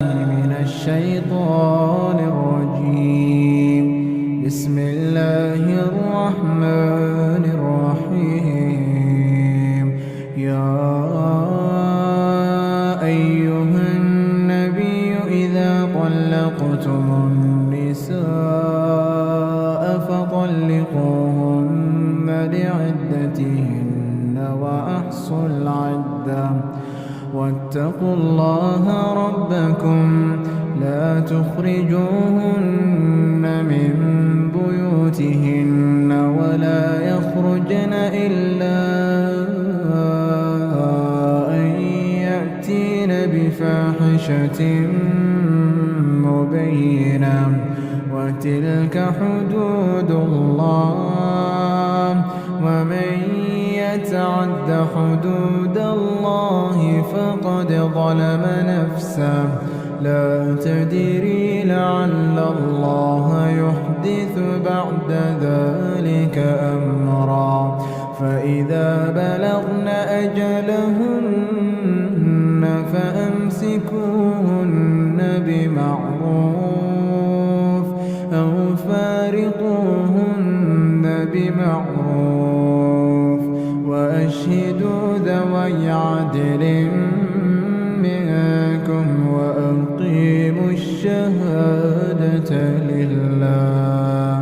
من الشيطان الرجيم. بسم الله الرحمن الرحيم. يا أيها النبي إذا طلقتم النساء فطلقوهن لعدتهن وأحصوا العدة واتقوا الله ربكم لا تخرجوهن من بيوتهن ولا يخرجن إلا أن يأتين بفاحشة مبينة وتلك حدود الله ومن يتعد حدود الله فقد ظلم نفسه لا تدري لعل الله يحدث بعد ذلك أمرا فإذا بلغن أجلهن فأمسكوهن بمعروف أو فارقوهن بمعروف وأشهدوا ذوي عدل منكم وأقيموا الشهادة لله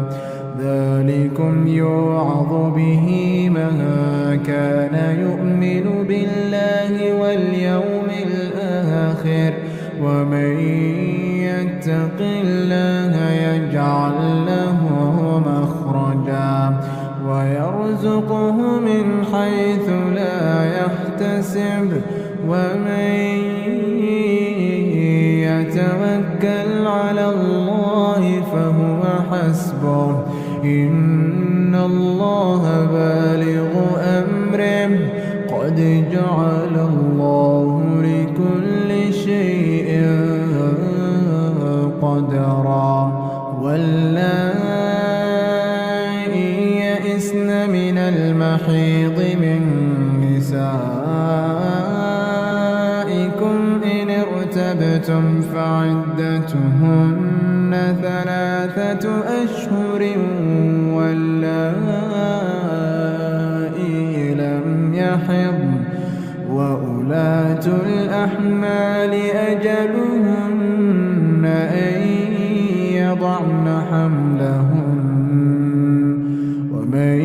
ذلكم يوعظ به من كان يؤمن بالله واليوم الآخر ومن يتق الله يجعل له مخرجا ويرزقه من حيث لا يحتسب ومن يتوكل على الله فهو حسبه إن الله بالغ أمره قد جعل الله لكل شيء قدرا واللائي يئسن من المحيض من نسائكم إن ارتبتم فعدتهن 3 أشهر واللائي لم يحضن وأولاة الأحمال أجلهن أن يضعن حملهن ومن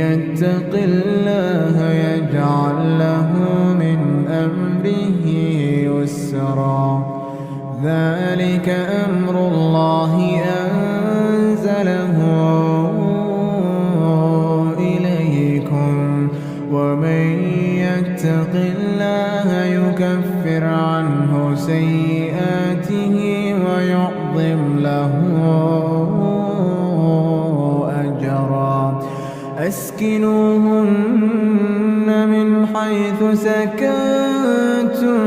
يتق الله يجعل له من أمره يسرا ذلك أمر الله أنزله إليكم ومن يتق الله يكفر عنه سيئاته ويعظم له أجرا أسكنوهن من حيث سكنتم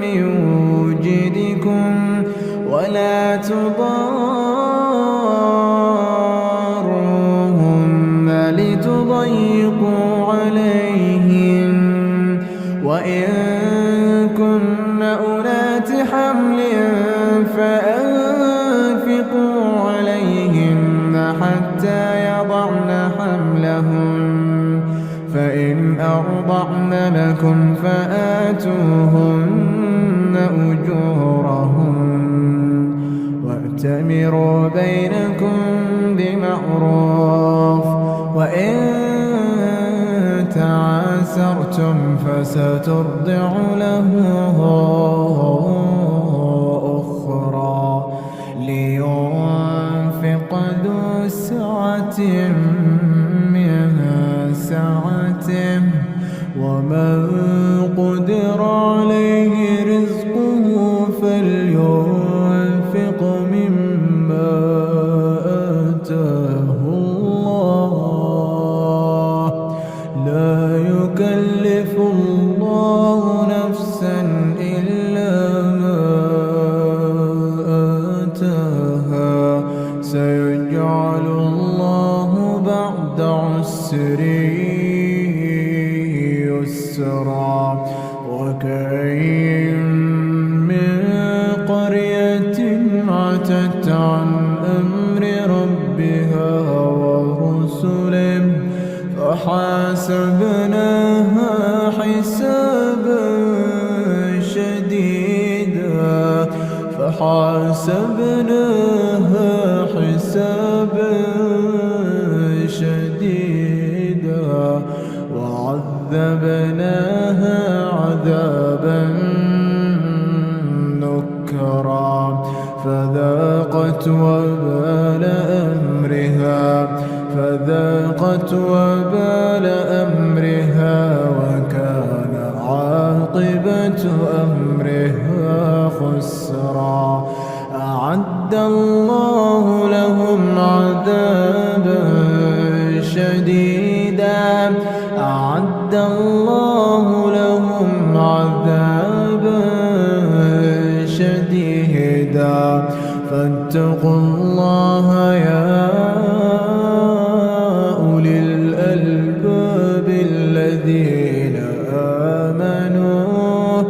من وجدكم ولا تضاروهن لتضيقوا عليهن وإن كن أولات حمل فأنفقوا عليهن حتى يضعن حملهن فإن أرضعن لكم فآتوهن أجورهن وأتمروا بينكم بمعروف وإن تعاسرتم فسترضع له أخرى لينفق ذو سعة من سعته ومن قدر عليه رزقه فلينفق مما آتاه الله لا يكلف الله نفسا إلا عتت عن أمر ربها ورسله فحاسبناها حسابا شديدا فحاسبناها حسابا شديدا وعذبناها عذابا نكرا فذاقت وبال أمرها وكان عاقبة أمرها خسرا أعد الله لهم عذابا شديدا أعد الله لهم عذابا شديدا فاتقوا الله يا أولي الألباب الذين آمنوا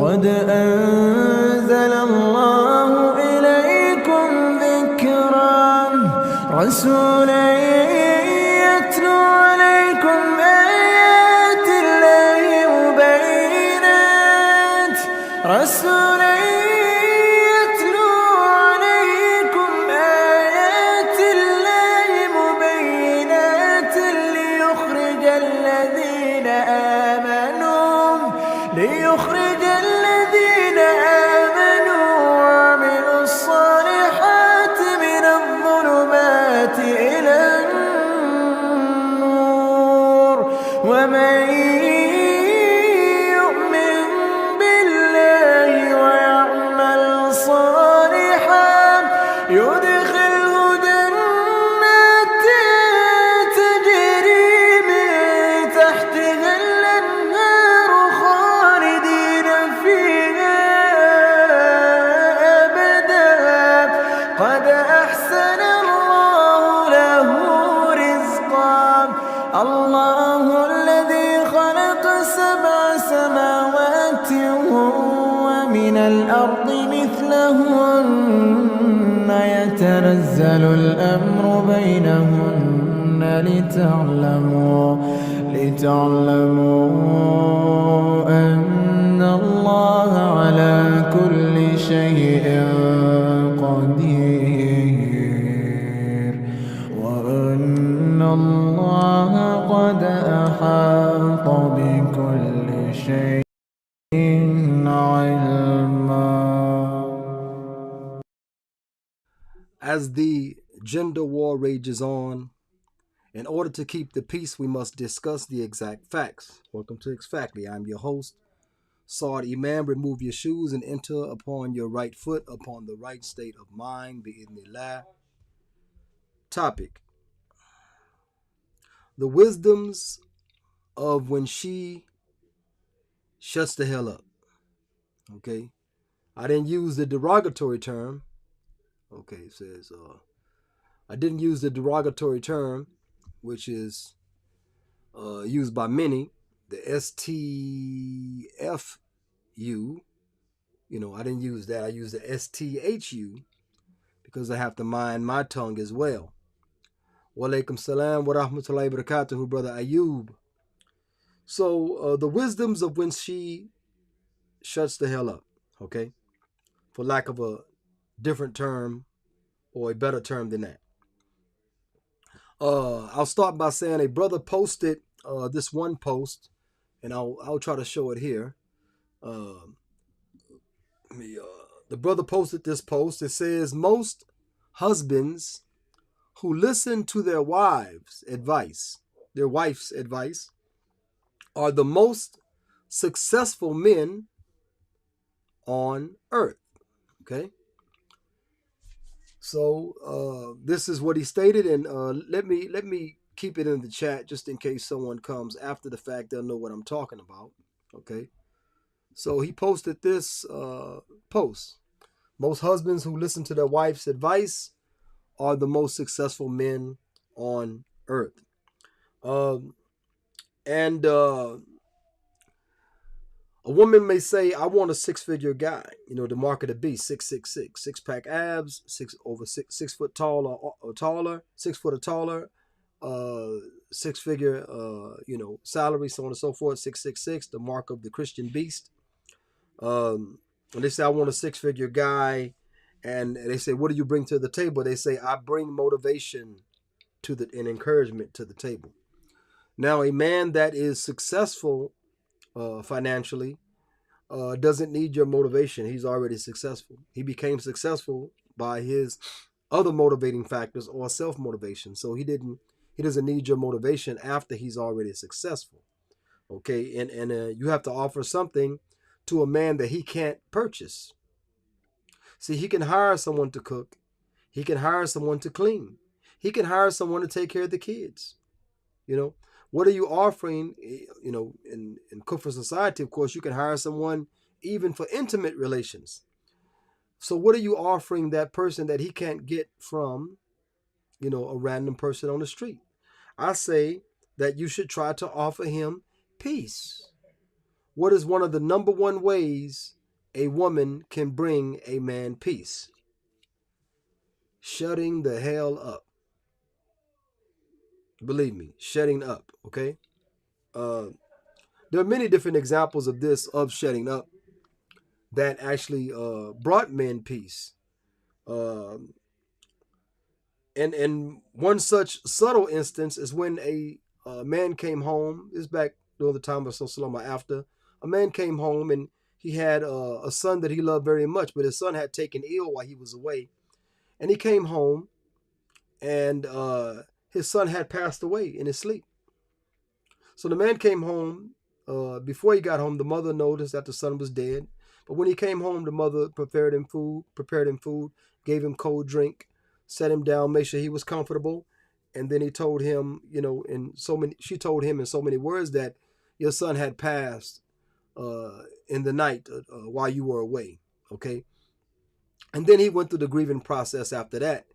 قد أنزل الله إليكم ذكرا رسولا يتلو عليكم آيات الله مبينات رسولا يتلو عليكم آيات الله مبينات ليخرج الذين آمنوا وعملوا الصالحات من الظلمات إلى النور ومن يؤمن بالله ويعمل صالحا يدخله جنات تجري من تحتها الأنهار خالدين فيها أبدا قد أحسن الله له رزقا الله الذي خلق 7 سماوات ومن الأرض مثلهن يتنزل الأمر بينهن لتعلموا أن الله على كل شيء قدير وأن الله قد أحاط بكل شيء علما. As the gender war rages on, in order to keep the peace, we must discuss the exact facts. Welcome to Exactly. I'm your host, S.T.H.U. Imam. Remove your shoes and enter upon your right foot, upon the right state of mind. Bi'idhnillah. Topic: the wisdoms of when she shuts the hell up. Okay, I didn't use the derogatory term. Okay, it says I didn't use the derogatory term, which is used by many, the S.T.H.U. I didn't use that. I used the S.T.H.U. because I have to mind my tongue as well. Wa alaikum salam wa rahmatullahi wa barakatuhu, Brother Ayub. So the wisdoms of when she shuts the hell up, okay? For lack of a different term or a better term than that. I'll start by saying a brother posted this one post, and I'll try to show it here. The brother posted this post. It says, most husbands who listen to their wife's advice, are the most successful men on earth. Okay. So this is what he stated, and let me keep it in the chat just in case someone comes after the fact. They'll know what I'm talking about. Okay. So he posted this post. Most husbands who listen to their wife's advice are the most successful men on earth. And A woman may say, I want a six-figure guy. The mark of the beast, 666, six-pack abs, 6 foot tall or taller, 6 foot or taller, uh, six-figure, salary, so on and so forth, 666, the mark of the Christian beast. And they say, I want a six-figure guy. And they say, what do you bring to the table? They say, I bring motivation and encouragement to the table. Now, a man that is successful financially doesn't need your motivation. He's already successful. He became successful by his other motivating factors or self-motivation. So he doesn't need your motivation after he's already successful. Okay, and you have to offer something to a man that he can't purchase. See, he can hire someone to cook. He can hire someone to clean. He can hire someone to take care of the kids. What are you offering? In Kufr society, of course, you can hire someone even for intimate relations. So what are you offering that person that he can't get from, a random person on the street? I say that you should try to offer him peace. What is one of the number one ways a woman can bring a man peace? Shutting the hell up. Believe me, shutting up, okay? There are many different examples of this, of shutting up, that actually brought men peace. And one such subtle instance is when a man came home. This is back during the time of Salama after. A man came home and he had a son that he loved very much, but his son had taken ill while he was away. And he came home and his son had passed away in his sleep. So the man came home. Before he got home, the mother noticed that the son was dead. But when he came home, the mother prepared him food, gave him cold drink, set him down, made sure he was comfortable. And then he told him, she told him in so many words that your son had passed in the night while you were away. Okay. And then he went through the grieving process after that.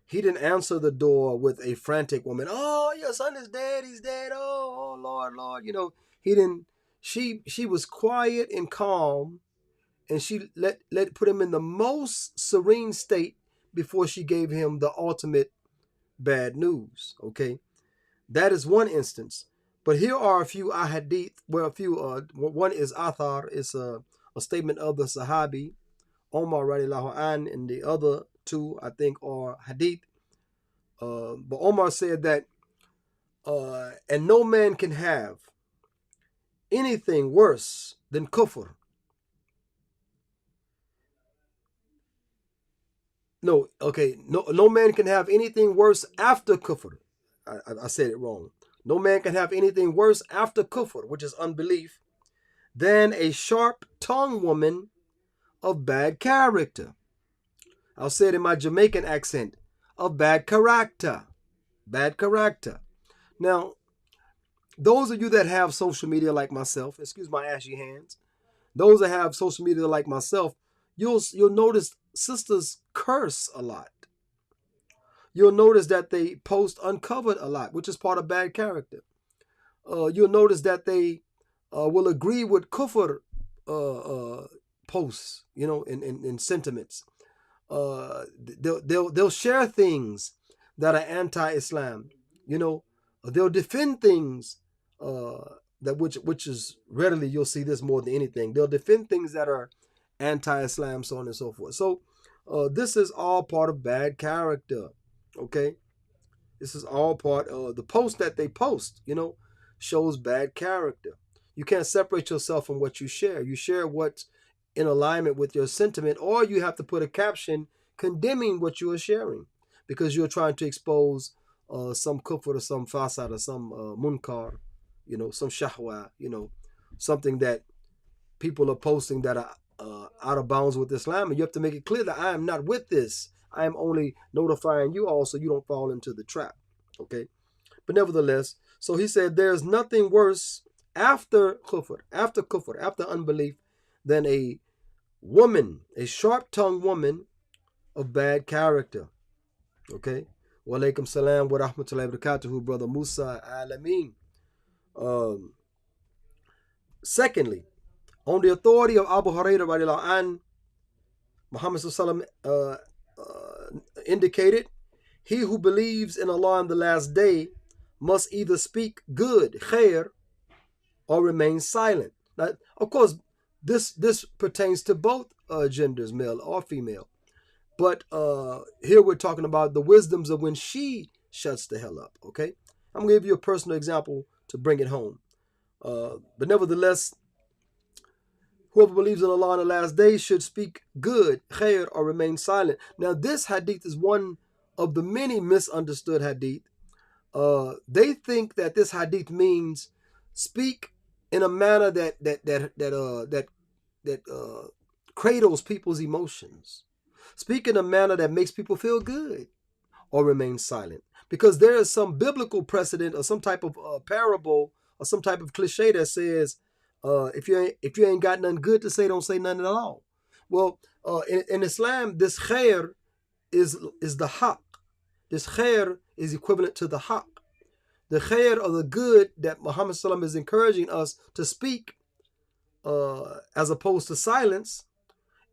He didn't answer the door with a frantic woman. Oh, your son is dead. He's dead. Oh, Lord, Lord. He didn't. She was quiet and calm, and she let put him in the most serene state before she gave him the ultimate bad news. Okay, that is one instance. But here are a few ahadith. Well, a few. One is athar. It's a statement of the Sahabi Omar radiallahu an, and the other two I think are hadith. But Omar said that, and no man can have anything worse than kufr. No, okay, no man can have anything worse after kufr. I said it wrong. No man can have anything worse after kufr, which is unbelief, than a sharp-tongued woman of bad character. I'll say it in my Jamaican accent, of bad character. Bad character. Now, those of you that have social media like myself, excuse my ashy hands, those that have social media like myself, you'll notice sisters curse a lot. You'll notice that they post uncovered a lot, which is part of bad character. You'll notice that they will agree with kufr posts, in sentiments. They'll share things that are anti-Islam. They'll defend things that which is readily, you'll see this more than anything. They'll defend things that are anti-Islam, so on and so forth. So this is all part of bad character. Okay, this is all part of the post that they post. Shows bad character. You can't separate yourself from what you share. You share what's in alignment with your sentiment, or you have to put a caption condemning what you are sharing, because you're trying to expose some kufr or some fasad or some munkar, some shahwa, something that people are posting that are out of bounds with Islam, and you have to make it clear that I am not with this. I am only notifying you all so you don't fall into the trap. Okay, but nevertheless, so he said there's nothing worse after kufr, after unbelief, than a woman, a sharp-tongued woman of bad character. Okay. Wa alaikum salam wa rahmatullahi wa barakatuhu, brother Musa Alameen. Secondly, On the authority of Abu Hurairah radiallahu anh, Muhammad sallallahu indicated, he who believes in Allah on the last day must either speak good, khair, or remain silent. Now, of course, this pertains to both genders, male or female. But here we're talking about the wisdoms of when she shuts the hell up, okay? I'm going to give you a personal example to bring it home. But nevertheless, whoever believes in Allah on the last day should speak good, khair, or remain silent. Now, this hadith is one of the many misunderstood hadith. They think that this hadith means speak in a manner that cradles people's emotions. Speak in a manner that makes people feel good, or remain silent. Because there is some biblical precedent or some type of parable or some type of cliche that says, if you ain't got nothing good to say, don't say nothing at all. Well, in Islam, this khair is the haqq. This khair is equivalent to the haqq. The khair or the good that Muhammad sallam is encouraging us to speak, as opposed to silence,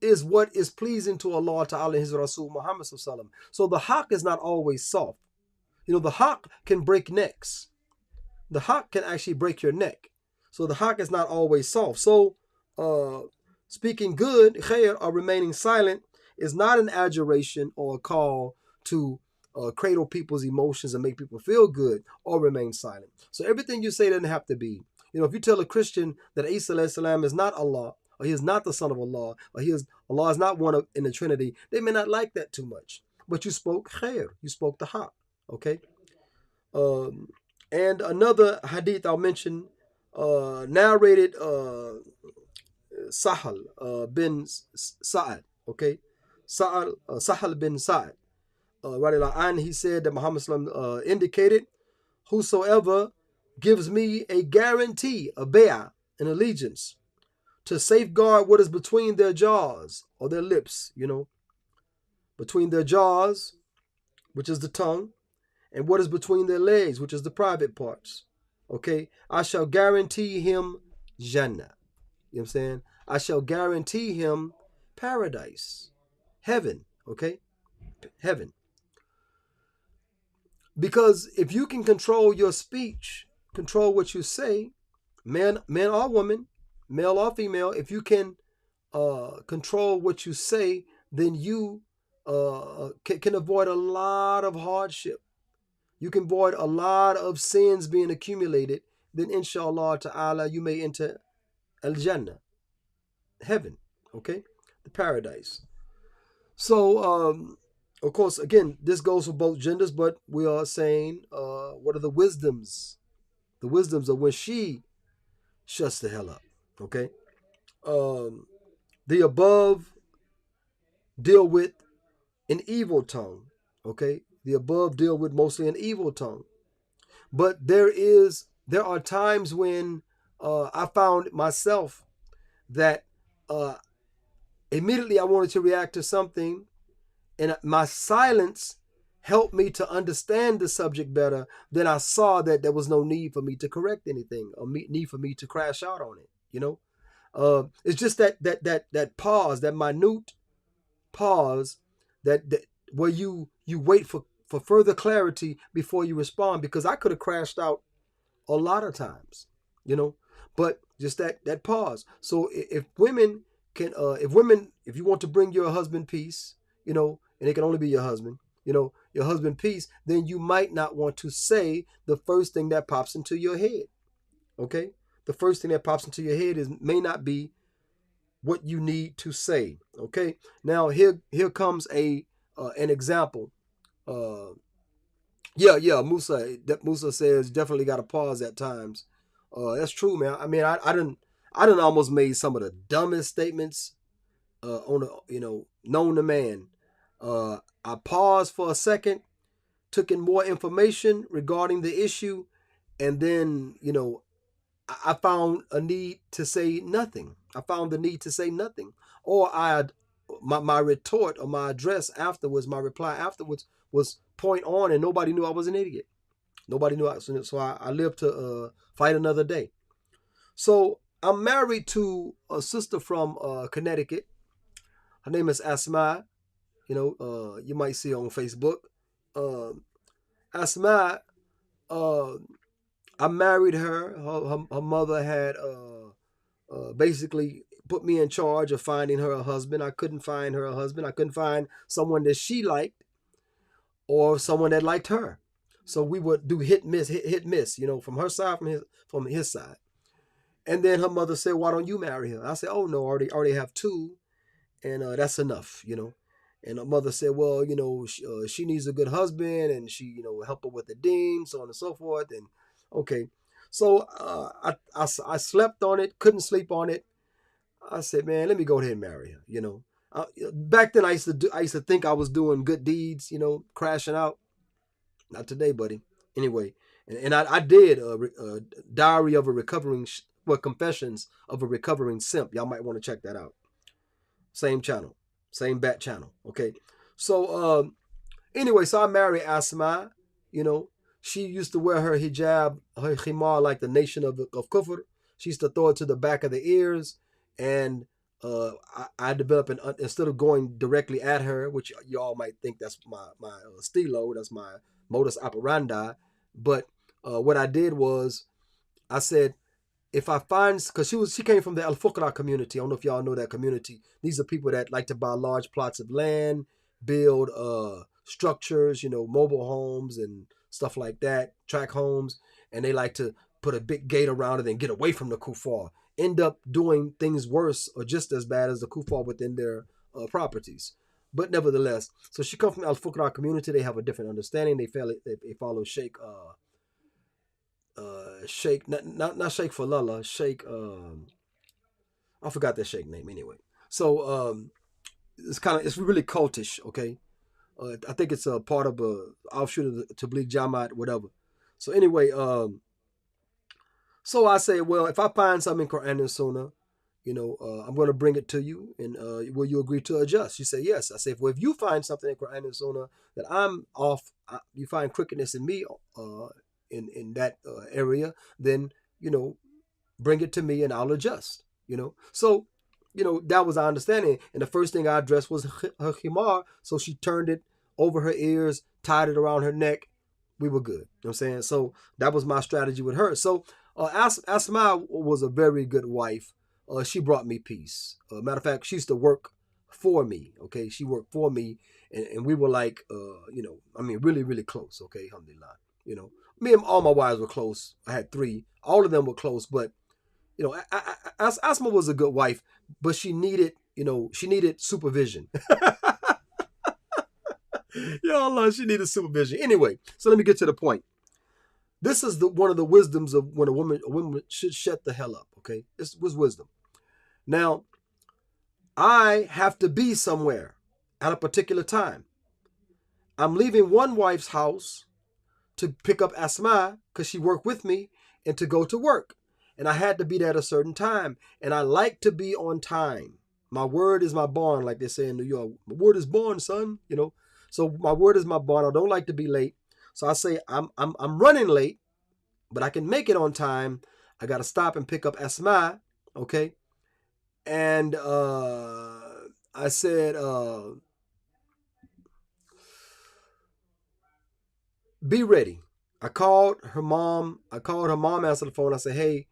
is what is pleasing to Allah Ta'ala and His Rasul Muhammad sallam. So the haqq is not always soft. You know, the haqq can break necks. The haqq can actually break your neck. So the haqq is not always soft. So speaking good, khair, or remaining silent is not an adjuration or a call to cradle people's emotions and make people feel good, or remain silent. So everything you say doesn't have to be. You know, if you tell a Christian that Isa alayhi salam is not Allah, or he is not the son of Allah, or Allah is not one of in the Trinity, they may not like that too much. But you spoke khair, you spoke the haqq. Okay. And another hadith I'll mention, narrated Sahal bin Sa'ad. Okay, Sahal bin Sa'ad. He said that Muhammad indicated, whosoever gives me a guarantee, a bay'ah, an allegiance, to safeguard what is between their jaws or their lips, you know, between their jaws, which is the tongue, and what is between their legs, which is the private parts. Okay, I shall guarantee him Jannah. You know what I'm saying? I shall guarantee him paradise, heaven. Okay, heaven. Because if you can control your speech, control what you say, man or woman, male or female, if you can control what you say, then you can avoid a lot of hardship. You can avoid a lot of sins being accumulated. Then inshallah ta'ala, you may enter al-Jannah, heaven, okay, the paradise. So, of course, again, this goes for both genders, but we are saying, what are the wisdoms? The wisdoms of when she shuts the hell up, okay? The above deal with an evil tongue, okay? The above deal with mostly an evil tongue. But there are times when I found myself that immediately I wanted to react to something, and my silence helped me to understand the subject better. Then I saw that there was no need for me to correct anything, or need for me to crash out on it. You know, it's just that pause, that minute pause, that where you wait for further clarity before you respond. Because I could have crashed out a lot of times, you know, but just that pause. So if women can, if you want to bring your husband peace, you know, and it can only be your husband, you know, your husband peace, then you might not want to say the first thing that pops into your head. Okay, the first thing that pops into your head may not be what you need to say. Okay, now here comes an example. Musa says definitely got to pause at times. That's true, man. I mean, I didn't almost made some of the dumbest statements known to man. I paused for a second, took in more information regarding the issue, and then, I found a need to say nothing. I found the need to say nothing. Or my retort or my address afterwards, my reply afterwards was point on, and nobody knew I was an idiot. Nobody knew. So I lived to fight another day. So I'm married to a sister from Connecticut. Her name is Asma. You might see her on Facebook. Uh, Asma, uh, I married her. Her mother had basically put me in charge of finding her a husband. I couldn't find her a husband. I couldn't find someone that she liked or someone that liked her. So we would do hit miss, hit miss. From her side, from his side. And then her mother said, "Why don't you marry her?" I said, "Oh no, I already have two, and that's enough." And her mother said, "Well, she needs a good husband, and she, help her with the dean, so on and so forth." And okay, so I slept on it, couldn't sleep on it. I said, "Man, let me go ahead and marry her." Back then I used to think I was doing good deeds, crashing out. Not today, buddy. Anyway, and I did a diary of a recovering, confessions of a recovering simp. Y'all might want to check that out. Same channel, same bat channel. Okay, so anyway, so I married Asma. You know, she used to wear her hijab, her khimar, like the nation of kufr. She used to throw it to the back of the ears, and I developed instead of going directly at her, which y'all might think that's my stilo, that's my modus operandi. But what I did was I said, if I find, because she came from the Al Fuqara community. I don't know if y'all know that community. These are people that like to buy large plots of land, build structures, mobile homes and stuff like that, track homes, and they like to put a big gate around it and get away from the kuffar. End up doing things worse or just as bad as the kuffar within their properties. But nevertheless, so she comes from Al Fuqara community. They have a different understanding. They follow Sheikh, not Sheikh Falala, Sheikh I forgot that Sheikh name anyway. So it's really cultish, okay? I think it's a part of a offshoot of the Tabligh Jamaat, whatever. So anyway, so I say, well, if I find something in Quran and Sunnah, I'm going to bring it to you, and will you agree to adjust? She said yes. I said, well, if you find something in Quran and Sunnah that I'm off, you find crookedness in me, in that area, then bring it to me and I'll adjust. So, that was our understanding. And the first thing I addressed was her khimar. So she turned it over her ears, tied it around her neck. We were good. You know what I'm saying? So that was my strategy with her. So Asma was a very good wife. She brought me peace. Matter of fact, she used to work for me. Okay. She worked for me. And we were like, really, really close. Okay. Alhamdulillah. Me and all my wives were close. I had three. All of them were close, but Asma was a good wife, but she needed supervision. Ya Allah, she needed supervision. Anyway, so let me get to the point. This is one of the wisdoms of when a woman should shut the hell up. Okay, this was wisdom. Now, I have to be somewhere at a particular time. I'm leaving one wife's house to pick up Asma because she worked with me and to go to work. And I had to be there at a certain time. And I like to be on time. My word is my bond, like they say in New York. My word is bond, son. So my word is my bond. I don't like to be late. So I say I'm running late, but I can make it on time. I got to stop and pick up Asma, okay? And I said, be ready. I called her mom. Answered the phone. I said, hey,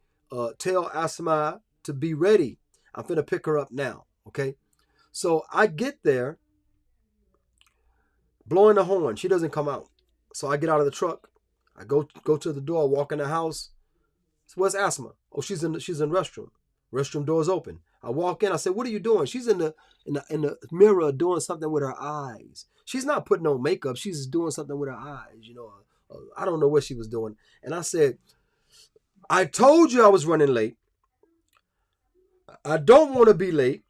tell Asma to be ready. I'm finna pick her up now. Okay. So I get there, blowing the horn. She doesn't come out. So I get out of the truck. I go to the door, walk in the house. So where's Asma? Oh, she's in the restroom. Restroom door's open. I walk in. I said, what are you doing? She's in the mirror doing something with her eyes. She's not putting on makeup. She's doing something with her eyes. I don't know what she was doing. And I said, I told you I was running late. I don't want to be late.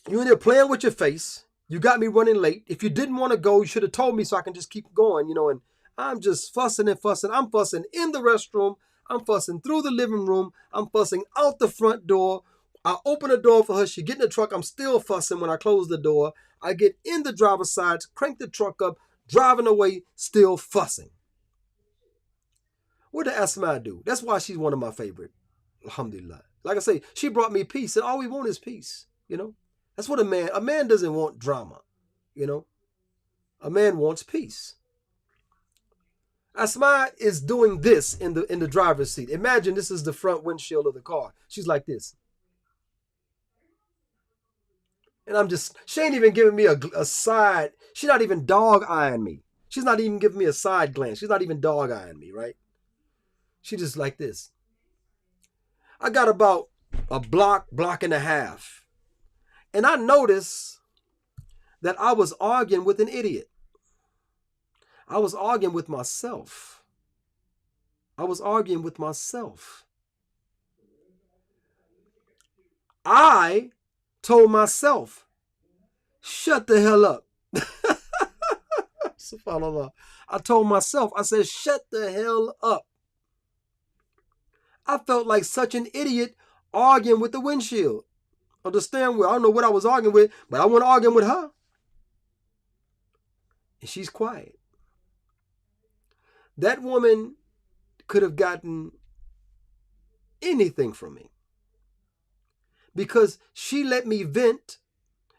You're in there playing with your face. You got me running late. If you didn't want to go, you should have told me so I can just keep going, and I'm just fussing and fussing. I'm fussing in the restroom. I'm fussing through the living room. I'm fussing out the front door. I open the door for her. She get in the truck. I'm still fussing when I close the door. I get in the driver's side, crank the truck up, driving away, still fussing. What did Asma do? That's why she's one of my favorite. Alhamdulillah. Like I say, she brought me peace, and all we want is peace. You know, that's what a man doesn't want drama. You know, a man wants peace. Asma is doing this in the driver's seat. Imagine this is the front windshield of the car. She's like this. And she ain't even giving me a side. She's not even dog eyeing me. She's not even giving me a side glance. She's not even dog eyeing me, right? She just like this. I got about a block and a half. And I noticed that I was arguing with an idiot. I was arguing with myself. I was arguing with myself. I told myself, shut the hell up. SubhanAllah. I told myself, I said, shut the hell up. I felt like such an idiot arguing with the windshield of the steering wheel. I don't know what I was arguing with, but I wasn't arguing with her. And she's quiet. That woman could have gotten anything from me because she let me vent,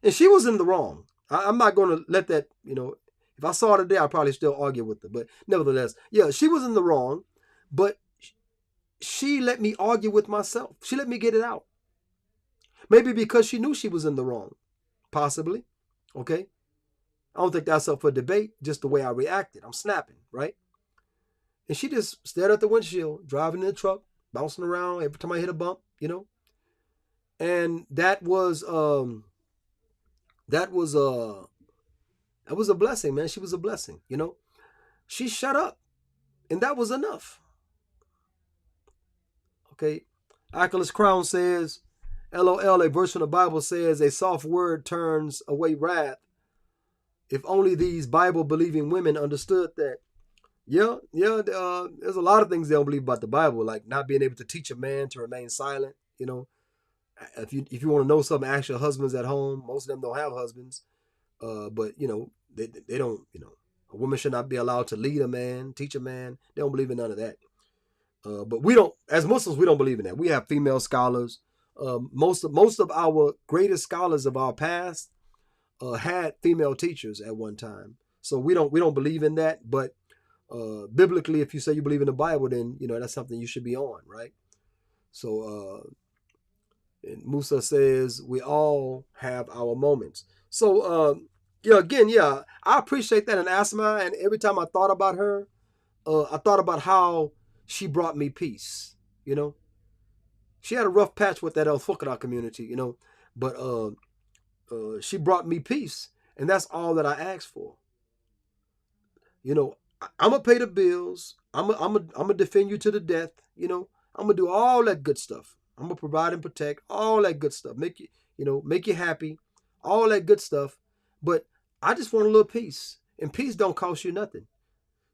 and she was in the wrong. I'm not going to let that, if I saw her today, I'd probably still argue with her. But nevertheless, yeah, she was in the wrong, but she let me argue with myself. She let me get it out. Maybe because she knew she was in the wrong, possibly. Okay? I don't think that's up for debate, just the way I reacted. I'm snapping, right? And she just stared at the windshield, driving in the truck, bouncing around every time I hit a bump, And that was a blessing, man. She was a blessing, She shut up, and that was enough. Okay? Oculus Crown says, LOL, a verse from the Bible says, a soft word turns away wrath. If only these Bible-believing women understood that. Yeah, there's a lot of things they don't believe about the Bible, like not being able to teach a man to remain silent. If you want to know something, ask your husbands at home. Most of them don't have husbands, but they don't. A woman should not be allowed to lead a man, teach a man. They don't believe in none of that. But we don't, as Muslims, we don't believe in that. We have female scholars. Most of our greatest scholars of our past had female teachers at one time. So we don't believe in that, but biblically, if you say you believe in the Bible, then that's something you should be on, right? So Musa says we all have our moments. So I appreciate that in Asma, and every time I thought about her, I thought about how she brought me peace. She had a rough patch with that Al-Fuqara community, but she brought me peace, and that's all that I asked for. I'm gonna pay the bills. I'm gonna defend you to the death. I'm gonna do all that good stuff. I'm gonna provide and protect, all that good stuff. Make you happy, all that good stuff. But I just want a little peace, and peace don't cost you nothing.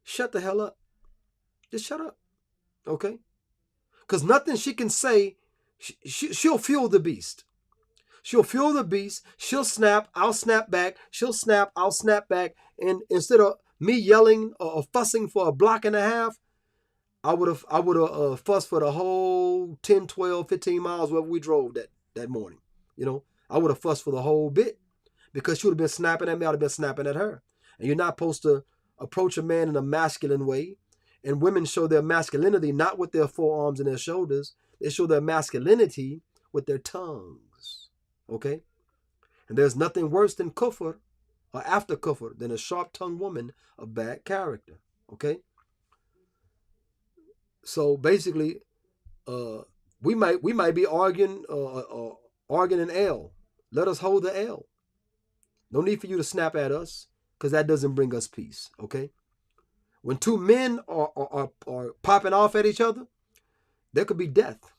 Shut the hell up. Just shut up, okay? Because nothing she can say, she'll fuel the beast. She'll fuel the beast. She'll snap. I'll snap back. She'll snap. I'll snap back. And instead of me yelling or fussing for a block and a half, I would have fussed for the whole 10, 12, 15 miles wherever we drove that morning. I would have fussed for the whole bit because she would have been snapping at me. I would have been snapping at her. And you're not supposed to approach a man in a masculine way. And women show their masculinity not with their forearms and their shoulders. They show their masculinity with their tongues. Okay? And there's nothing worse than kufr or after kufr than a sharp-tongued woman of bad character. Okay? So basically, we might be arguing an L. Let us hold the L. No need for you to snap at us, because that doesn't bring us peace. Okay? When two men are popping off at each other, there could be death.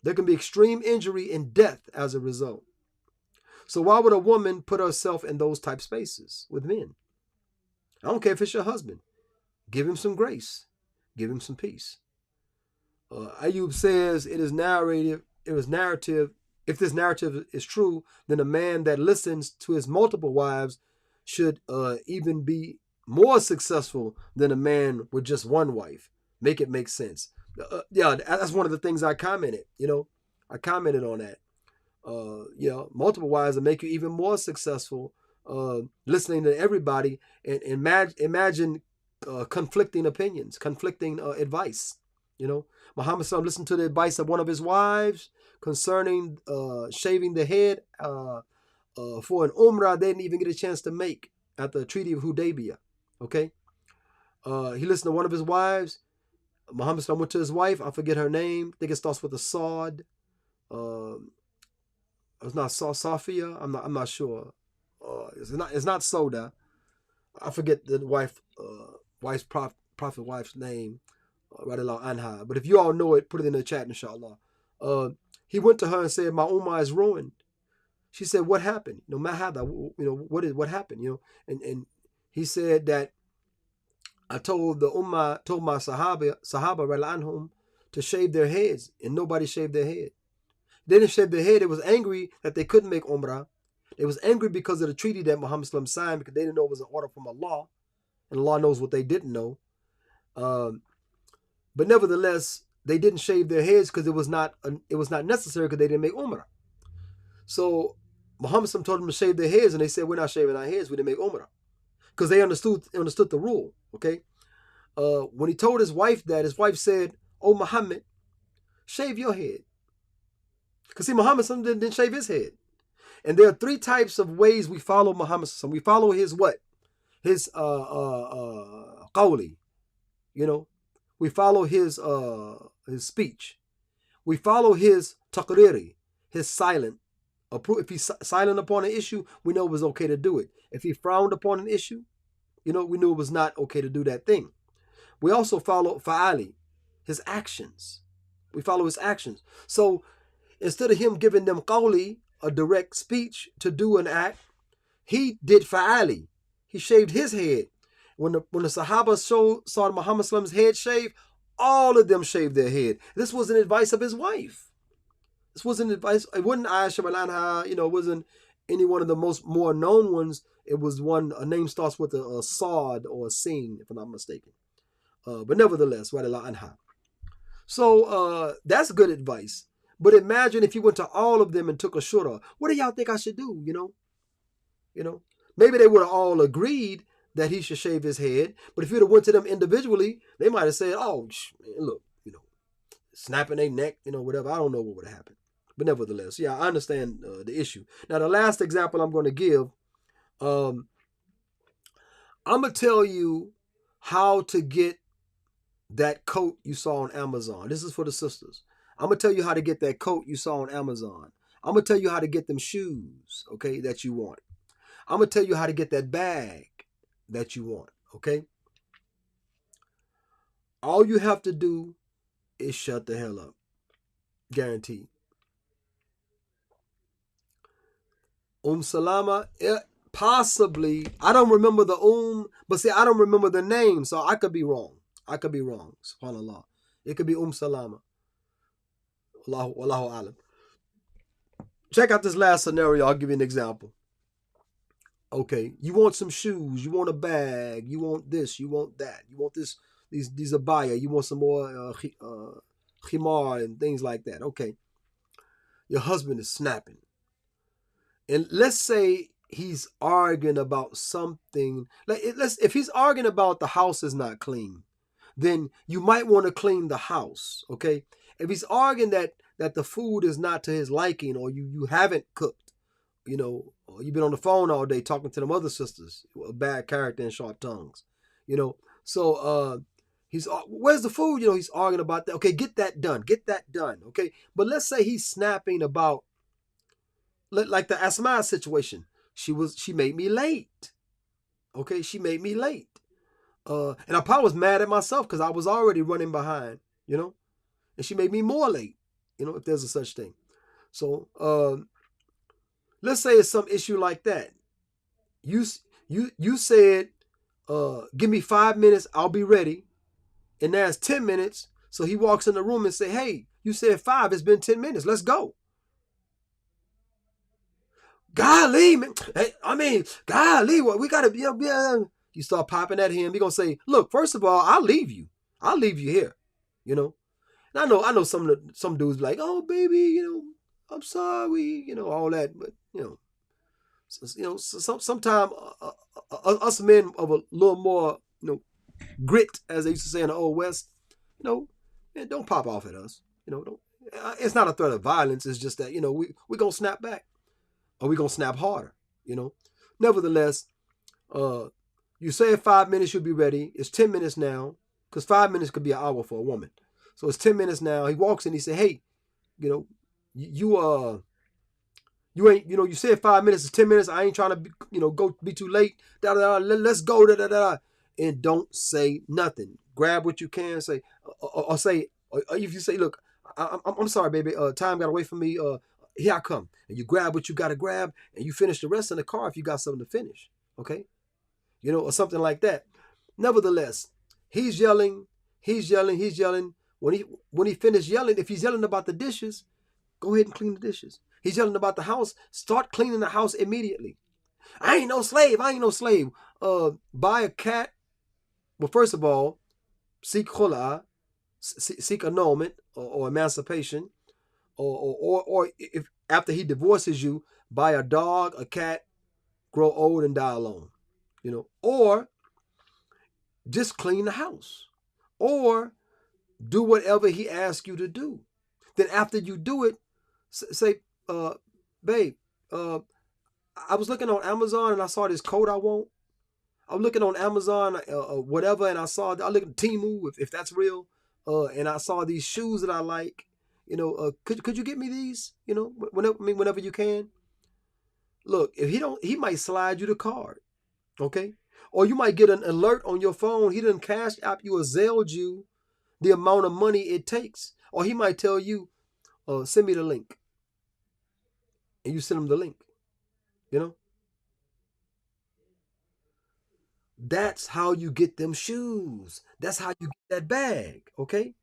There can be extreme injury and death as a result. So why would a woman put herself in those type spaces with men? I don't care if it's your husband. Give him some grace. Give him some peace. Ayub says it is narrative. If this narrative is true, then a man that listens to his multiple wives should even be more successful than a man with just one wife. Make it make sense. Yeah, that's one of the things I commented. I commented on that. Multiple wives will make you even more successful. Listening to everybody and imagine conflicting opinions, conflicting advice. Muhammad SAW listened to the advice of one of his wives concerning shaving the head for an umrah they didn't even get a chance to make at the Treaty of Hudaybiyah. Okay, he listened to one of his wives. Muhammad SAW went to his wife. I forget her name. I think it starts with a Saud. It's not Sophia. I'm not sure. It's not Soda. I forget the wife's prophet wife's name. Radiallahu anha. But if you all know it, put it in the chat, inshallah. He went to her and said, "My ummah is ruined." She said, "What happened? Mahada, what happened? And he said that I told my Sahaba radiallahu anhum to shave their heads, and nobody shaved their head. They didn't shave their head. They was angry that they couldn't make umrah. They was angry because of the treaty that Muhammad SAW signed, because they didn't know it was an order from Allah, and Allah knows what they didn't know. But nevertheless, they didn't shave their heads because it was not necessary, because they didn't make umrah. So Muhammad SAW told them to shave their heads, and they said, "We're not shaving our heads. We didn't make umrah," because they understood the rule. Okay. When he told his wife that, his wife said, "Oh Muhammad, shave your head." Because see, Muhammad SAW didn't shave his head. And there are three types of ways we follow Muhammad SAW. We follow his what? His qawli. We follow his speech. We follow his taqriri, his silent. If he's silent upon an issue, we know it was okay to do it. If he frowned upon an issue, we knew it was not okay to do that thing. We also follow fa'ali, his actions. We follow his actions. So instead of him giving them qawli, a direct speech to do an act, he did fa'ali. He shaved his head. When the Sahaba saw Muhammad SALLAM's head shaved, all of them shaved their head. This was an advice of his wife. This wasn't advice. It wasn't Aisha Anha. It wasn't any one of the more known ones. It was one. A name starts with a Saad or a Sin, if I'm not mistaken. But nevertheless, Radiallahu anha. So that's good advice. But imagine if you went to all of them and took a shura. What do y'all think I should do? Maybe they would have all agreed that he should shave his head. But if you'd have went to them individually, they might have said, "Oh, look, snapping their neck, whatever." I don't know what would have happened. But nevertheless, yeah, I understand the issue. Now, the last example I'm going to give, I'm going to tell you how to get that coat you saw on Amazon. This is for the sisters. I'm going to tell you how to get that coat you saw on Amazon. I'm going to tell you how to get them shoes, okay, that you want. I'm going to tell you how to get that bag that you want, okay? All you have to do is shut the hell up. Guaranteed. Salama, possibly. I don't remember the but see, I don't remember the name, so I could be wrong. SubhanAllah. It could be Salama. Wallahu alam. Check out this last scenario. I'll give you an example. Okay, you want some shoes, you want a bag, you want this, you want that, you want these abaya, you want some more khimar and things like that. Okay, your husband is snapping. And let's say he's arguing about something. If he's arguing about the house is not clean, then you might want to clean the house, okay? If he's arguing that the food is not to his liking, or you haven't cooked, or you've been on the phone all day talking to them other sisters, a bad character and sharp tongues, So he's, where's the food? He's arguing about that. Okay, get that done. Okay, but let's say he's snapping about, like the Asma situation. She made me late. Okay, she made me late. And I probably was mad at myself because I was already running behind, and she made me more late, if there's a such thing. So let's say it's some issue like that. You said, give me 5 minutes, I'll be ready. And now it's 10 minutes. So he walks in the room and say, "Hey, you said 5, it's been 10 minutes, let's go." Golly, man. Golly, what we gotta be. You start popping at him. He's gonna say, "Look, first of all, I'll leave you here," And I know some dudes be like, oh baby, I'm sorry, all that, but sometimes us men of a little more, grit, as they used to say in the old west, don't pop off at us. Don't. It's not a threat of violence. It's just that we gonna snap back, or we gonna snap harder. Nevertheless, uh, you say 5 minutes you'll be ready. It's 10 minutes now, because 5 minutes could be an hour for a woman. So it's 10 minutes now. He walks in. He say, hey, you you ain't, you said 5 minutes is 10 minutes. I ain't trying to go be too late. Let's go. And don't say nothing. Grab what you can say, or say, or if you say, look, I'm sorry, baby. Time got away from me. Here I come. And you grab what you got to grab, and you finish the rest in the car if you got something to finish. Okay, or something like that. Nevertheless, he's yelling. When he finished yelling, if he's yelling about the dishes, go ahead and clean the dishes. He's yelling about the house. Start cleaning the house immediately. I ain't no slave. Buy a cat. Well, first of all, seek khula, seek annulment or emancipation, or if after he divorces you, buy a dog, a cat, grow old and die alone. Or just clean the house, or do whatever he asks you to do. Then after you do it, say, babe, I was looking on Amazon and I saw this coat I want. I'm looking on Amazon, whatever, and I look at Temu, if that's real, and I saw these shoes that I like. Could you get me these? Whenever you can. Look, if he might slide you the card, okay? Or you might get an alert on your phone. He done cash app you or Zelled you the amount of money it takes. Or he might tell you, send me the link. And you send him the link. That's how you get them shoes. That's how you get that bag, okay?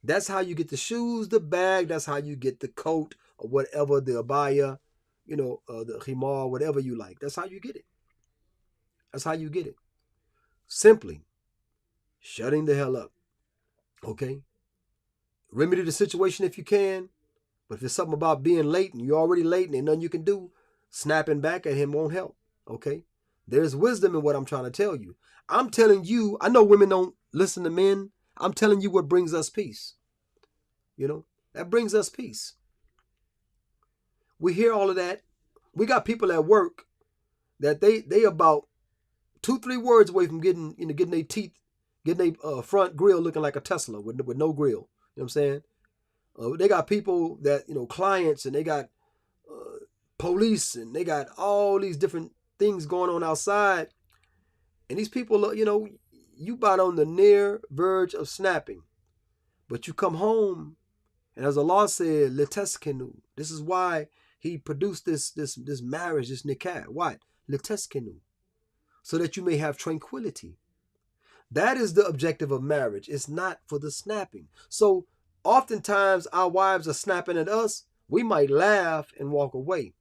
That's how you get the shoes, the bag. That's how you get the coat or whatever, the abaya, the khimar, whatever you like. That's how you get it. That's how you get it. Simply shutting the hell up, okay? Remedy the situation if you can. But if it's something about being late and you're already late and there's nothing you can do, snapping back at him won't help, okay? There's wisdom in what I'm trying to tell you. I'm telling you, I know women don't listen to men. I'm telling you what brings us peace. That brings us peace. We hear all of that. We got people at work that they about 2-3 words away from getting their teeth, getting their front grill looking like a Tesla with no grill. You know what I'm saying? They got people that, clients, and they got police, and they got all these different things going on outside. And these people, you about on the near verge of snapping. But you come home, and as Allah said, "Liteskenu." This is why He produced this marriage, this nikah. Why? Liteskenu. So that you may have tranquility. That is the objective of marriage. It's not for the snapping. So oftentimes our wives are snapping at us. We might laugh and walk away.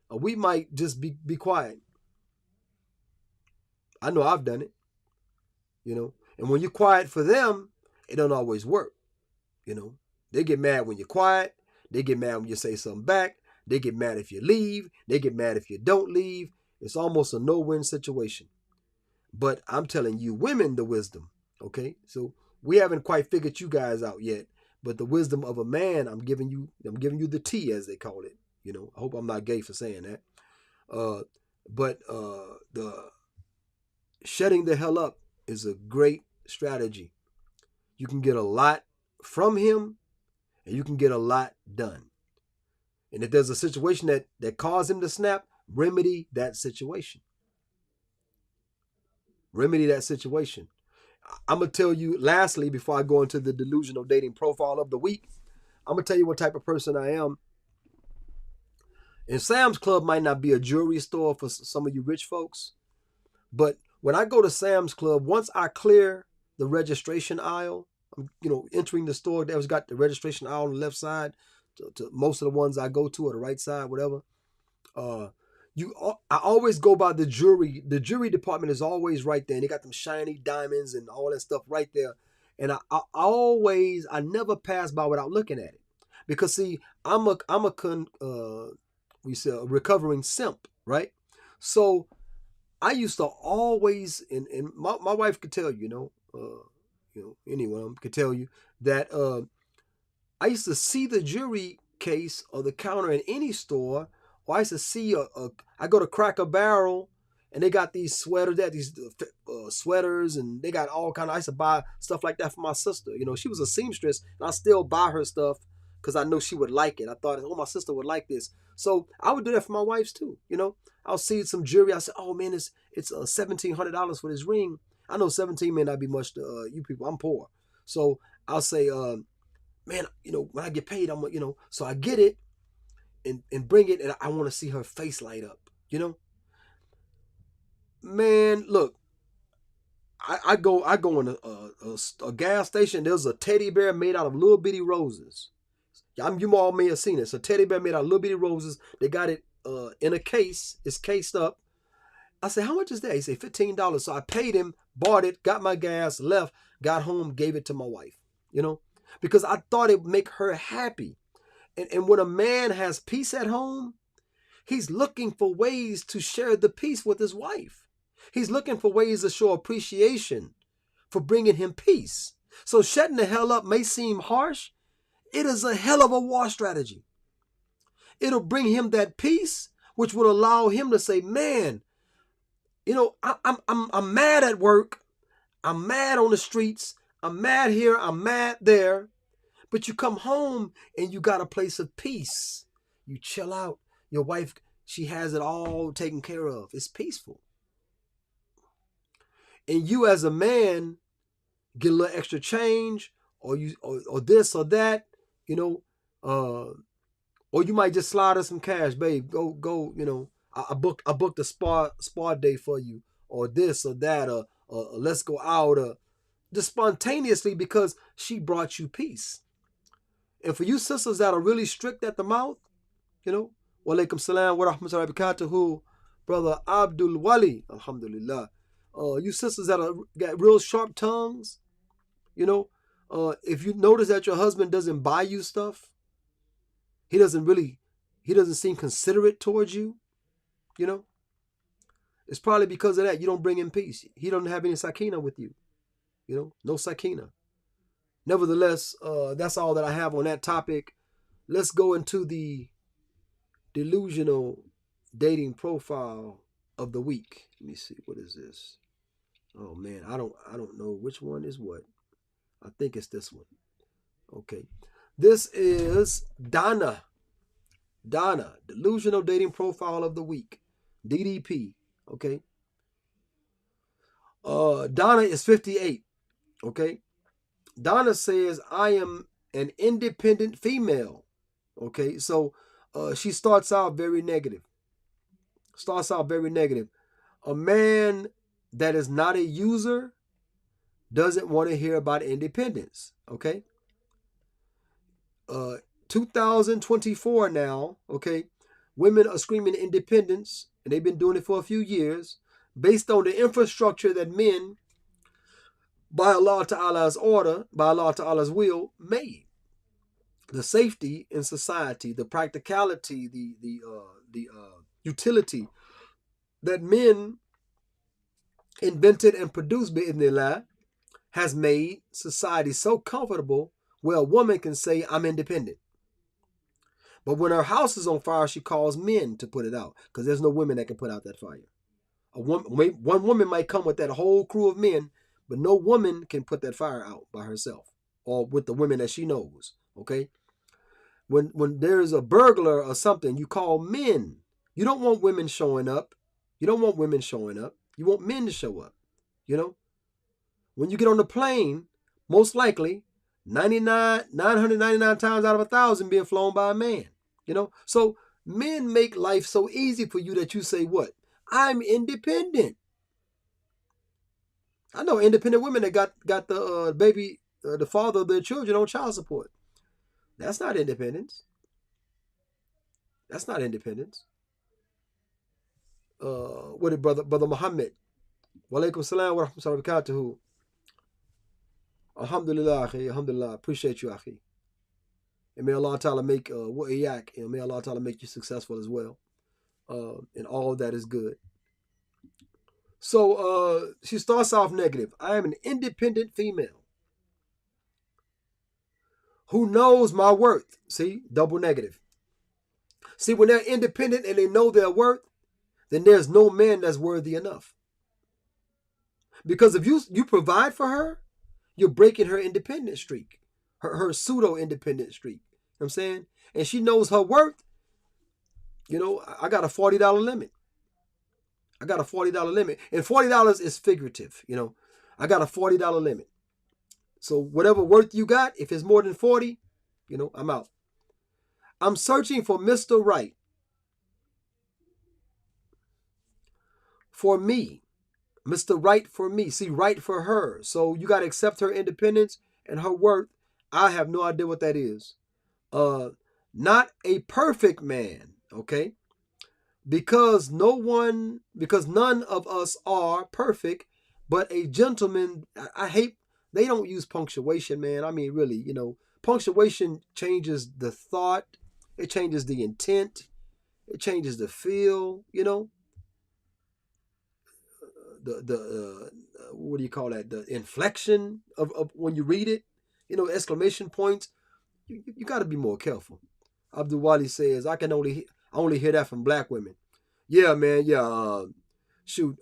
Or we might just be quiet. I know I've done it. And when you're quiet for them, it don't always work. They get mad when you're quiet. They get mad when you say something back. They get mad if you leave. They get mad if you don't leave. It's almost a no-win situation. But I'm telling you women the wisdom, okay? So we haven't quite figured you guys out yet, but the wisdom of a man, I'm giving you the tea, as they call it. I hope I'm not gay for saying that. But the shutting the hell up is a great strategy. You can get a lot from him, and you can get a lot done. And if there's a situation that caused him to snap, remedy that situation. Remedy that situation. I'm going to tell you, lastly, before I go into the delusional dating profile of the week, I'm going to tell you what type of person I am. And Sam's Club might not be a jewelry store for some of you rich folks, but when I go to Sam's Club, once I clear the registration aisle, entering the store, that's got the registration aisle on the left side, to most of the ones I go to, or the right side, whatever. I always go by the jewelry. The jewelry department is always right there, and they got them shiny diamonds and all that stuff right there. And I never pass by without looking at it, because see, we say a recovering simp, right? So I used to always, and my wife could tell anyone could tell you that I used to see the jewelry case or the counter in any store, or I used to see I go to Cracker Barrel, and they got these sweaters, sweaters, and they got all kind of. I used to buy stuff like that for my sister. She was a seamstress, and I still buy her stuff because I know she would like it. I thought, oh, my sister would like this, so I would do that for my wives too. I'll see some jewelry. I say, oh man, it's $1,700 for this ring. I know 17 may not be much to you people. I'm poor, so I'll say, man, when I get paid, so I get it and bring it, and I want to see her face light up. Man, look, I go in a gas station. There's a teddy bear made out of little bitty roses. You all may have seen it. It's a teddy bear made out of little bitty roses. They got it in a case. It's cased up. I said, how much is that? He said, $15. So I paid him, bought it, got my gas, left, got home, gave it to my wife, because I thought it would make her happy. And when a man has peace at home, he's looking for ways to share the peace with his wife. He's looking for ways to show appreciation for bringing him peace. So shutting the hell up may seem harsh. It is a hell of a war strategy. It'll bring him that peace, which would allow him to say, man, I'm mad at work. I'm mad on the streets. I'm mad here. I'm mad there. But you come home and you got a place of peace. You chill out. Your wife, she has it all taken care of. It's peaceful. And you as a man get a little extra change, or this or that, or you might just slide her some cash, babe. Go. I booked a spa day for you, or this or that, or let's go out, just spontaneously, because she brought you peace. And for you sisters that are really strict at the mouth, walaikum salam wa rahmatullahi wa barakatuhu, brother Abdul Wali, alhamdulillah. You sisters that got real sharp tongues, if you notice that your husband doesn't buy you stuff, he doesn't seem considerate towards you, it's probably because of that. You don't bring him peace. He doesn't have any sakina with you, no sakina. Nevertheless, that's all that I have on that topic. Let's go into the delusional dating profile of the week. Let me see. What is this? Oh man, I don't know which one is what. I think it's this one. Okay. This is Donna. Donna, delusional dating profile of the week. DDP. Okay. Donna is 58. Okay. Donna says, I am an independent female. Okay, so she starts out very negative. A man that is not a user doesn't want to hear about independence. Okay. 2024 now. Okay. Women are screaming independence, and they've been doing it for a few years, based on the infrastructure that men, by Allah Ta'ala's order, by Allah Ta'ala's will, made. The safety in society, the practicality, the utility that men invented and produced, bi'idhnillah, has made society so comfortable where a woman can say, I'm independent. But when her house is on fire, she calls men to put it out, because there's no women that can put out that fire. One woman might come with that whole crew of men, but no woman can put that fire out by herself or with the women that she knows. Okay? When there's a burglar or something, you call men. You don't want women showing up. You want men to show up. When you get on the plane, most likely 999 times out of 1,000 being flown by a man. So men make life so easy for you that you say, what? I'm independent. I know independent women that got the baby, the father of their children on child support. That's not independence. What did brother Muhammad? Walaikum salam wa rahmatullahi wa barakatuhu. Alhamdulillah, akhi. Alhamdulillah. Appreciate you, akhi. And may Allah Ta'ala make wa'iyak, and may Allah Ta'ala make you successful as well. And all that is good. So she starts off negative. I am an independent female who knows my worth. See, double negative. See, when they're independent and they know their worth, then there's no man that's worthy enough. Because if you provide for her, you're breaking her independent streak, her pseudo independent streak. You know what I'm saying? And she knows her worth. I got a $40 limit. I got a $40 limit. And $40 is figurative. I got a $40 limit. So whatever worth you got, if it's more than 40, I'm out. I'm searching for Mr. Right for me. Mr. Right for me. See, right for her. So you got to accept her independence and her worth. I have no idea what that is. Not a perfect man, okay? Because none of us are perfect, but a gentleman. I hate they don't use punctuation, man. I mean, really, punctuation changes the thought, it changes the intent, it changes the feel, the what do you call that? The inflection of when you read it, exclamation points. You got to be more careful. Abdul Wali says, I only hear that from black women. Yeah, man. Yeah. Shoot.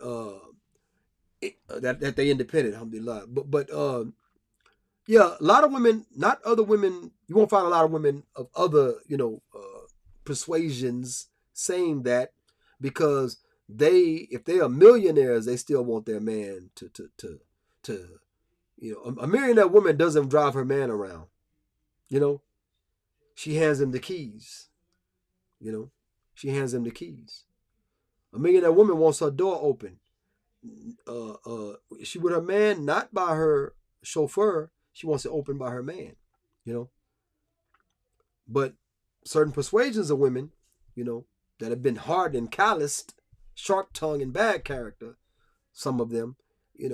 That they independent, alhamdulillah. But yeah, a lot of women, not other women. You won't find a lot of women of other persuasions saying that, because if they are millionaires, they still want their man to a millionaire woman doesn't drive her man around. She hands him the keys. She hands him the keys. A millionaire woman wants her door open. She with her man, not by her chauffeur. She wants it open by her man. But certain persuasions of women, that have been hard and calloused, sharp tongued and bad character, some of them, they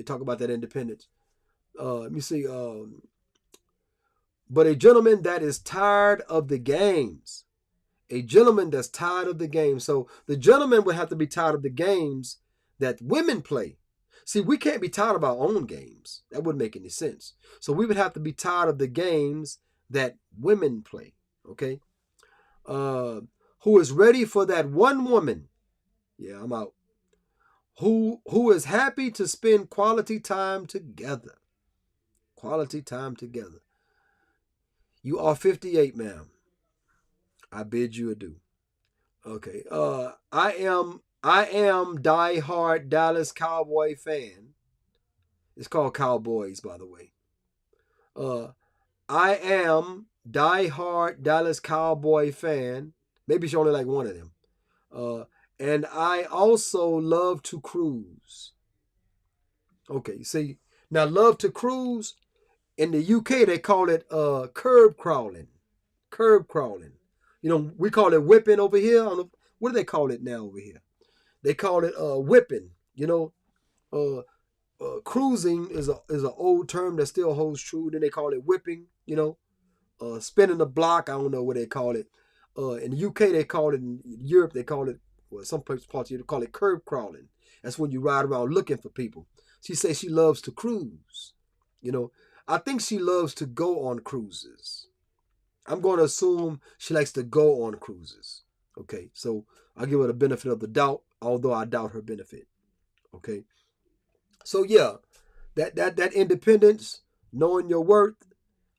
talk about that independence. Let me see. But a gentleman that is tired of the games. A gentleman that's tired of the game. So the gentleman would have to be tired of the games that women play. See, we can't be tired of our own games. That wouldn't make any sense. So we would have to be tired of the games that women play. Okay? Who is ready for that one woman? Yeah, I'm out. Who is happy to spend quality time together. Quality time together. You are 58, ma'am. I bid you adieu. Okay. I am die-hard Dallas Cowboy fan. It's called Cowboys, by the way. I am die-hard Dallas Cowboy fan. Maybe she only like one of them. And I also love to cruise. Okay, see, now love to cruise, in the UK they call it curb crawling. Curb crawling. We call it whipping over here. What do they call it now over here? They call it whipping. Cruising is an old term that still holds true. Then they call it whipping. Spinning the block. I don't know what they call it. In the UK they call it. In Europe they call it. Well, some parts of Europe call it curb crawling. That's when you ride around looking for people. She says she loves to cruise. I think she loves to go on cruises. I'm going to assume she likes to go on cruises. Okay, so I'll give her the benefit of the doubt, although I doubt her benefit. Okay, so yeah, that independence, knowing your worth,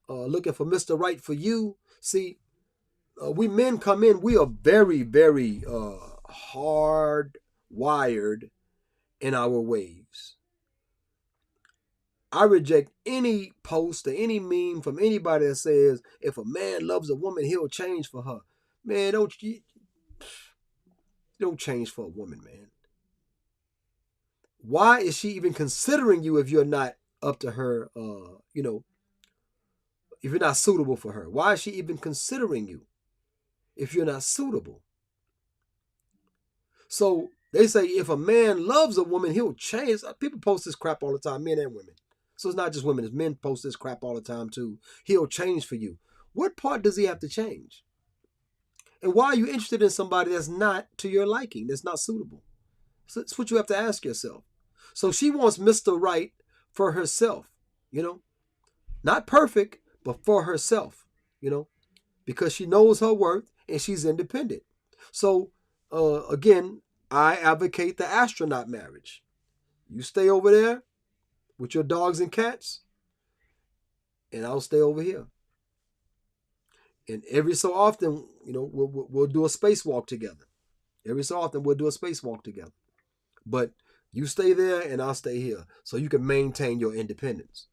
looking for Mr. Right for you. See, we men come in, we are very, very hard wired in our ways. I reject any post or any meme from anybody that says if a man loves a woman, he'll change for her. Man, don't change for a woman, man. Why is she even considering you if you're not up to her, if you're not suitable for her? Why is she even considering you if you're not suitable? So they say if a man loves a woman, he'll change. People post this crap all the time, men and women. So it's not just women, it's men post this crap all the time too. He'll change for you. What part does he have to change? And why are you interested in somebody that's not to your liking, that's not suitable? So that's what you have to ask yourself. So she wants Mr. Right for herself, you know, not perfect, but for herself, you know, because she knows her worth and she's independent. So, again, I advocate the astronaut marriage. You stay over there with your dogs and cats, and I'll stay over here. And every so often, you know, we'll do a spacewalk together. Every so often, we'll do a spacewalk together. But you stay there and I'll stay here, so you can maintain your independence.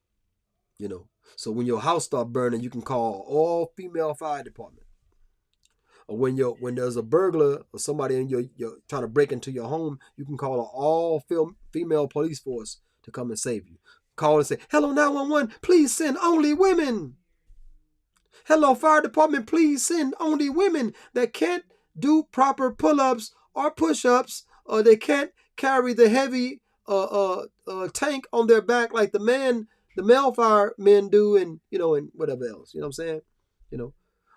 You know, so when your house start burning, you can call all female fire department. Or when there's a burglar or somebody in your trying to break into your home, you can call an all female police force to come and save you. Call and say, "Hello 911, please send only women." "Hello fire department, please send only women that can't do proper pull-ups or push-ups, or they can't carry the heavy tank on their back like the male firemen do, and and whatever else." You know what I'm saying? You know,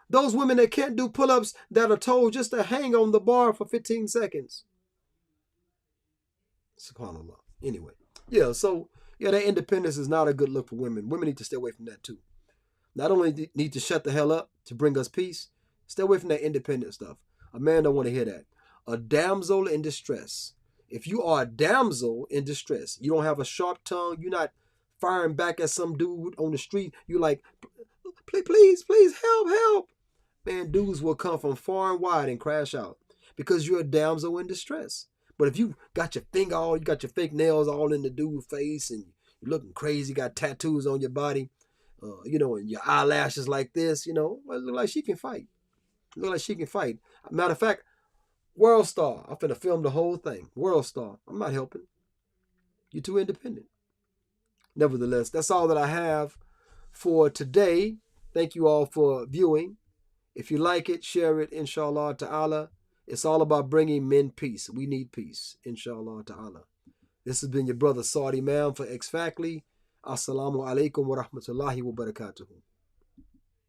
those women that can't do pull-ups that are told just to hang on the bar for 15 seconds. SubhanAllah. Anyway, so that independence is not a good look for women. Women need to stay away from that too. Not only need to shut the hell up to bring us peace, stay away from that independent stuff. A man don't want to hear that. A damsel in distress. If you are a damsel in distress, you don't have a sharp tongue, you're not firing back at some dude on the street, you're like, please, help. Man, dudes will come from far and wide and crash out because you're a damsel in distress. But if you got your you got your fake nails all in the dude's face, and you're looking crazy, got tattoos on your body, and your eyelashes like this, it look like she can fight. Matter of fact, World Star, I'm finna film the whole thing. World Star, I'm not helping. You're too independent. Nevertheless, that's all that I have for today. Thank you all for viewing. If you like it, share it, inshallah ta'ala. It's all about bringing men peace. We need peace, inshallah ta'ala. This has been your brother Saudi Man for X Factly. Assalamu alaikum wa rahmatullahi wa barakatuhu.